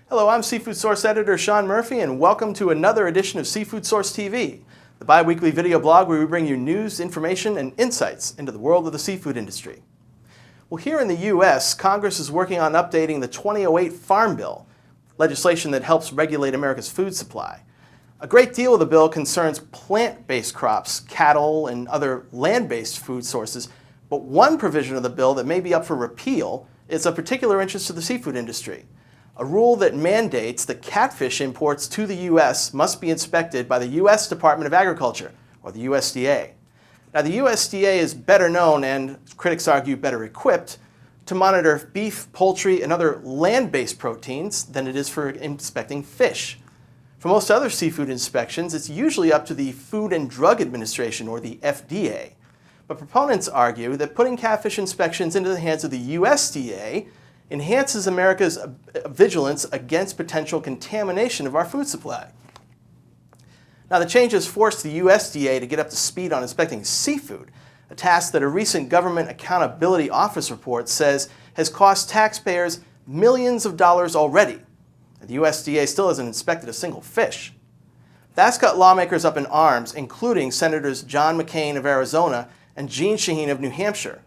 Hello, I'm SeafoodSource Editor Sean Murphy, and welcome to another edition of SeafoodSourceTV, the bi-weekly video blog where we bring you news, information, and insights into the world of the seafood industry. Well, here in the U.S., Congress is working on updating the 2008 Farm Bill, legislation that helps regulate America's food supply. A great deal of the bill concerns plant-based crops, cattle, and other land-based food sources, but one provision of the bill that may be up for repeal is of particular interest to the seafood industry. A rule that mandates that catfish imports to the U.S. must be inspected by the U.S. Department of Agriculture, or the USDA. Now, the USDA is better known, and critics argue better equipped, to monitor beef, poultry, and other land-based proteins than it is for inspecting fish. For most other seafood inspections, it's usually up to the Food and Drug Administration, or the FDA. But proponents argue that putting catfish inspections into the hands of the USDA enhances America's vigilance against potential contamination of our food supply. Now, the changes forced the USDA to get up to speed on inspecting seafood, a task that a recent Government Accountability Office report says has cost taxpayers millions of dollars already. The USDA still hasn't inspected a single fish. That's got lawmakers up in arms, including Senators John McCain of Arizona and Jeanne Shaheen of New Hampshire.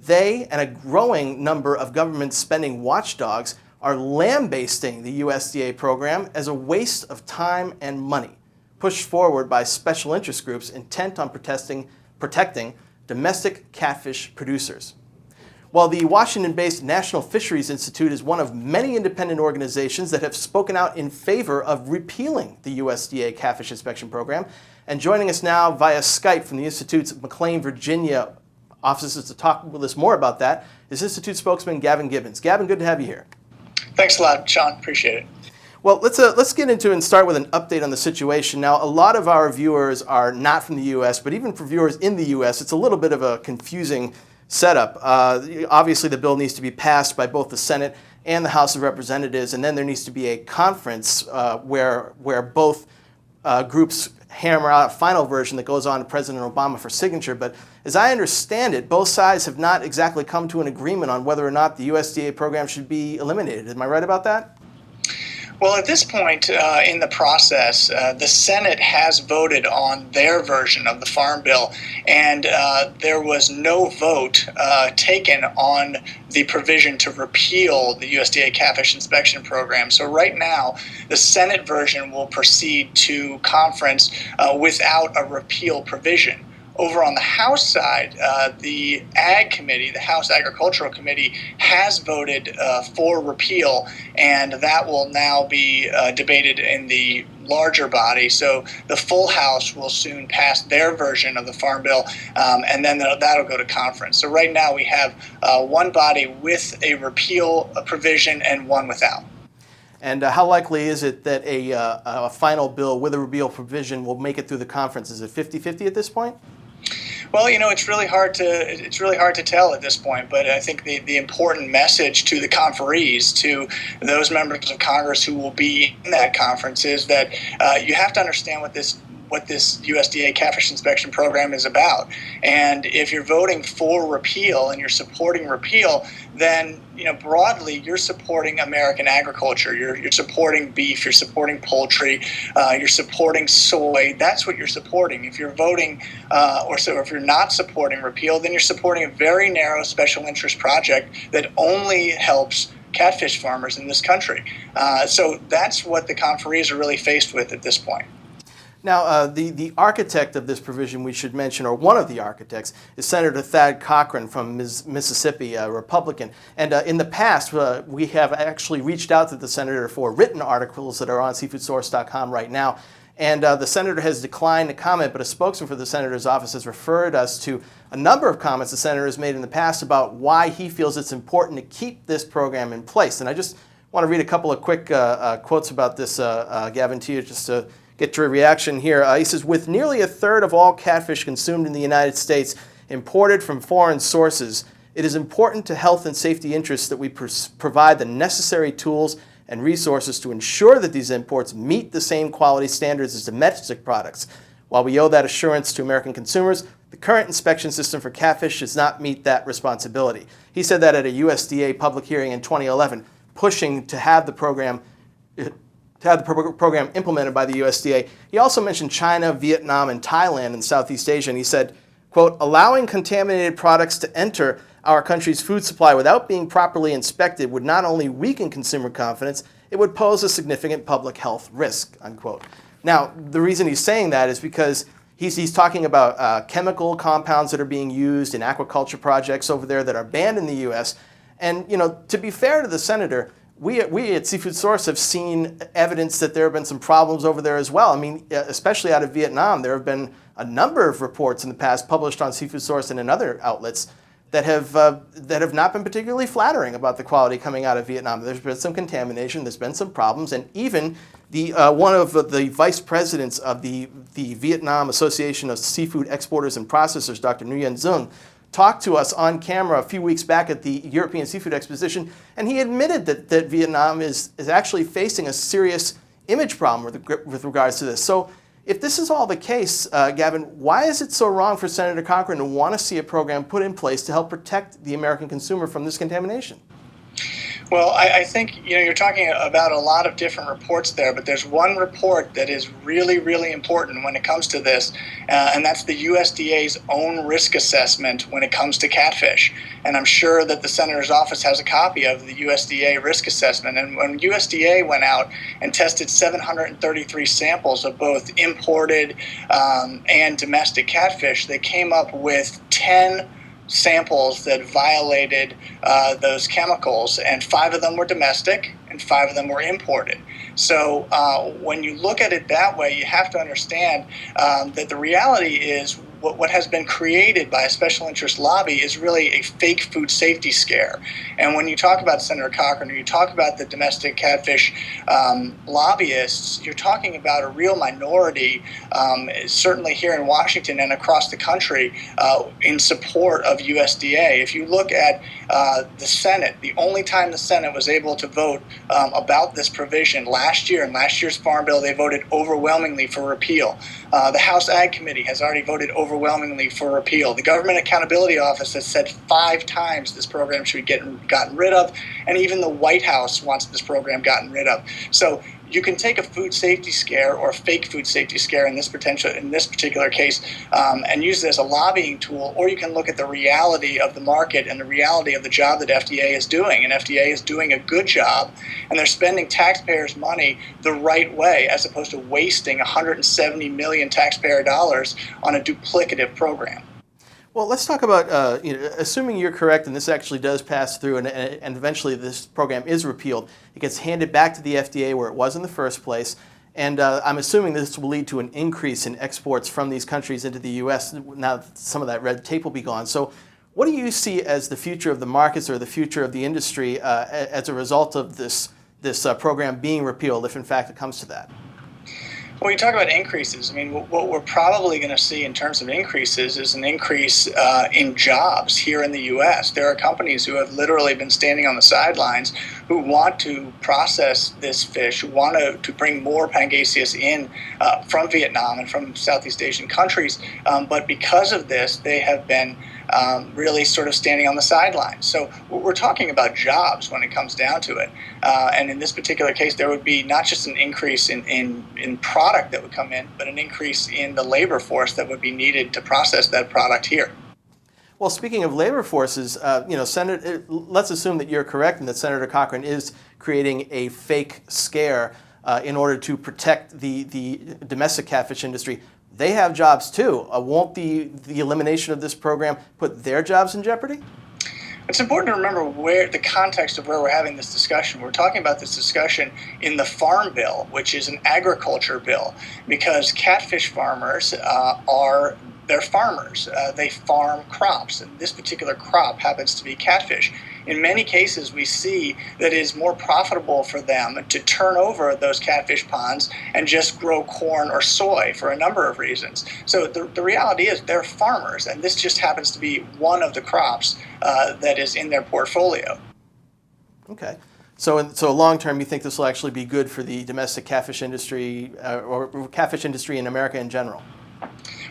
They and a growing number of government spending watchdogs are lambasting the USDA program as a waste of time and money, pushed forward by special interest groups intent on protecting domestic catfish producers. While the Washington-based National Fisheries Institute is one of many independent organizations that have spoken out in favor of repealing the USDA Catfish Inspection Program, and joining us now via Skype from the Institute's McLean, Virginia offices to talk with us more about that is Institute spokesman Gavin Gibbons. Gavin, good to have you here. Thanks a lot, Sean. Appreciate it. Well, let's get into and start with an update on the situation. Now, a lot of our viewers are not from the U.S., but even for viewers in the U.S., it's a little bit of a confusing setup. Obviously, the bill needs to be passed by both the Senate and the House of Representatives, and then there needs to be a conference where both groups hammer out a final version that goes on to President Obama for signature. But as I understand it, both sides have not exactly come to an agreement on whether or not the USDA program should be eliminated. Am I right about that? Well, at this point in the process, the Senate has voted on their version of the Farm Bill, and there was no vote taken on the provision to repeal the USDA Catfish Inspection Program. So right now, the Senate version will proceed to conference without a repeal provision. Over on the House side, the Ag Committee, the House Agricultural Committee, has voted for repeal, and that will now be debated in the larger body. So the full House will soon pass their version of the Farm Bill, and then that'll go to conference. So right now we have one body with a repeal provision and one without. And how likely is it that a final bill with a repeal provision will make it through the conference? Is it 50-50 at this point? Well, you know, it's really hard to tell at this point, but I think the important message to the conferees, to those members of Congress who will be in that conference, is that you have to understand what this USDA Catfish Inspection Program is about. And if you're voting for repeal and you're supporting repeal, then broadly you're supporting American agriculture. You're supporting beef. You're supporting poultry. You're supporting soy. That's what you're supporting. If you're voting, if you're not supporting repeal, then you're supporting a very narrow special interest project that only helps catfish farmers in this country. So that's what the conferees are really faced with at this point. Now, the architect of this provision we should mention, or one of the architects, is Senator Thad Cochran from Mississippi, a Republican. And in the past, we have actually reached out to the senator for written articles that are on SeafoodSource.com right now. And the senator has declined to comment, but a spokesman for the senator's office has referred us to a number of comments the senator has made in the past about why he feels it's important to keep this program in place. And I just want to read a couple of quick quotes about this, Gavin, to you, just to get your reaction here. He says, with nearly a third of all catfish consumed in the United States imported from foreign sources, it is important to health and safety interests that we provide the necessary tools and resources to ensure that these imports meet the same quality standards as domestic products. While we owe that assurance to American consumers, the current inspection system for catfish does not meet that responsibility. He said that at a USDA public hearing in 2011, pushing to have the program to have the program implemented by the USDA. He also mentioned China, Vietnam, and Thailand in Southeast Asia, and he said, quote, allowing contaminated products to enter our country's food supply without being properly inspected would not only weaken consumer confidence, it would pose a significant public health risk, unquote. Now, the reason he's saying that is because he's talking about chemical compounds that are being used in aquaculture projects over there that are banned in the U.S. And, you know, to be fair to the senator, we at Seafood Source have seen evidence that there have been some problems over there as well. I mean, especially out of Vietnam, there have been a number of reports in the past published on Seafood Source and in other outlets that have not been particularly flattering about the quality coming out of Vietnam. There's been some contamination, there's been some problems, and even the one of the vice presidents of the Vietnam Association of Seafood Exporters and Processors, Dr. Nguyen Dung, talked to us on camera a few weeks back at the European Seafood Exposition, and he admitted that Vietnam is actually facing a serious image problem with regards to this. So if this is all the case, Gavin, why is it so wrong for Senator Cochran to want to see a program put in place to help protect the American consumer from this contamination? Well, I think you're talking about a lot of different reports there, but there's one report that is really, really important when it comes to this, and that's the USDA's own risk assessment when it comes to catfish. And I'm sure that the senator's office has a copy of the USDA risk assessment. And when USDA went out and tested 733 samples of both imported and domestic catfish, they came up with 10 samples that violated those chemicals, and 5 of them were domestic and 5 of them were imported. So when you look at it that way, you have to understand that the reality is what has been created by a special interest lobby is really a fake food safety scare. And when you talk about Senator Cochran, or you talk about the domestic catfish lobbyists, you're talking about a real minority, certainly here in Washington and across the country, in support of USDA. If you look at the Senate, the only time the Senate was able to vote about this provision last year, in last year's Farm Bill, they voted overwhelmingly for repeal. The House Ag Committee has already voted overwhelmingly for repeal. The Government Accountability Office has said 5 times this program should be gotten rid of, and even the White House wants this program gotten rid of. So you can take a food safety scare, or a fake food safety scare in this particular case, and use it as a lobbying tool, or you can look at the reality of the market and the reality of the job that FDA is doing. And FDA is doing a good job, and they're spending taxpayers' money the right way, as opposed to wasting 170 million taxpayer dollars on a duplicative program. Well, let's talk about, assuming you're correct and this actually does pass through and eventually this program is repealed, it gets handed back to the FDA where it was in the first place, and I'm assuming this will lead to an increase in exports from these countries into the U.S. now that some of that red tape will be gone. So what do you see as the future of the markets or the future of the industry as a result of this program being repealed, if in fact it comes to that? When you talk about increases, I mean, what we're probably going to see in terms of increases is an increase in jobs here in the U.S. There are companies who have literally been standing on the sidelines who want to process this fish, who want to bring more Pangasius in from Vietnam and from Southeast Asian countries, but because of this, they have been really sort of standing on the sidelines. So we're talking about jobs when it comes down to it. And in this particular case, there would be not just an increase in product that would come in, but an increase in the labor force that would be needed to process that product here. Well, speaking of labor forces, let's assume that you're correct and that Senator Cochran is creating a fake scare in order to protect the domestic catfish industry. They have jobs too. Won't the elimination of this program put their jobs in jeopardy? It's important to remember where the context of where we're having this discussion. We're talking about this discussion in the Farm Bill, which is an agriculture bill, because catfish farmers they're farmers. They farm crops, and this particular crop happens to be catfish. In many cases, we see that it is more profitable for them to turn over those catfish ponds and just grow corn or soy for a number of reasons. So the reality is they're farmers, and this just happens to be one of the crops that is in their portfolio. Okay. So long term, you think this will actually be good for the domestic catfish industry or catfish industry in America in general?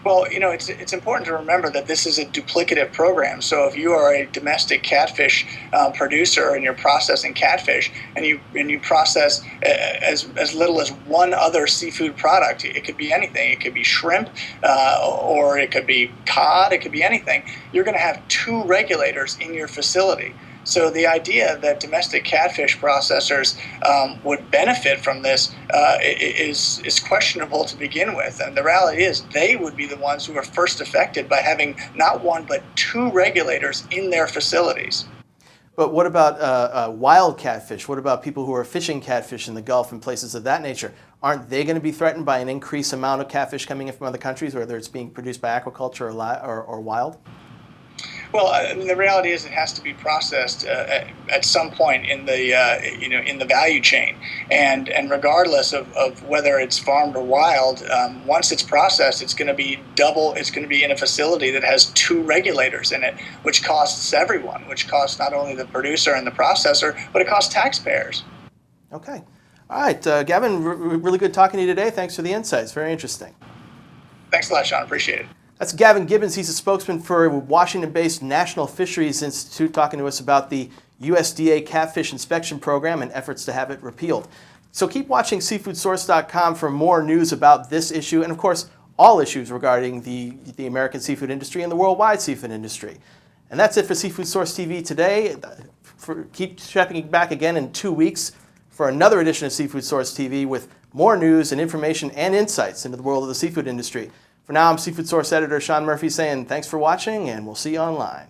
Well, it's important to remember that this is a duplicative program. So if you are a domestic catfish producer and you're processing catfish, and you process as little as one other seafood product, it could be anything. It could be shrimp, or it could be cod. It could be anything. You're going to have two regulators in your facility. So the idea that domestic catfish processors would benefit from this is questionable to begin with. And the reality is they would be the ones who are first affected by having not one but two regulators in their facilities. But what about wild catfish? What about people who are fishing catfish in the Gulf and places of that nature? Aren't they going to be threatened by an increased amount of catfish coming in from other countries, whether it's being produced by aquaculture or wild? Well, I mean, the reality is it has to be processed at some point in the in the value chain, and regardless of whether it's farmed or wild, once it's processed, it's going to be double. It's going to be in a facility that has two regulators in it, which costs everyone, which costs not only the producer and the processor, but it costs taxpayers. Okay, all right, Gavin, really good talking to you today. Thanks for the insights. Very interesting. Thanks a lot, Sean. Appreciate it. That's Gavin Gibbons. He's a spokesman for Washington-based National Fisheries Institute, talking to us about the USDA Catfish Inspection Program and efforts to have it repealed. So keep watching SeafoodSource.com for more news about this issue and, of course, all issues regarding the American seafood industry and the worldwide seafood industry. And that's it for Seafood Source TV today. Keep checking back again in 2 weeks for another edition of Seafood Source TV with more news and information and insights into the world of the seafood industry. For now, I'm Seafood Source Editor Sean Murphy saying thanks for watching, and we'll see you online.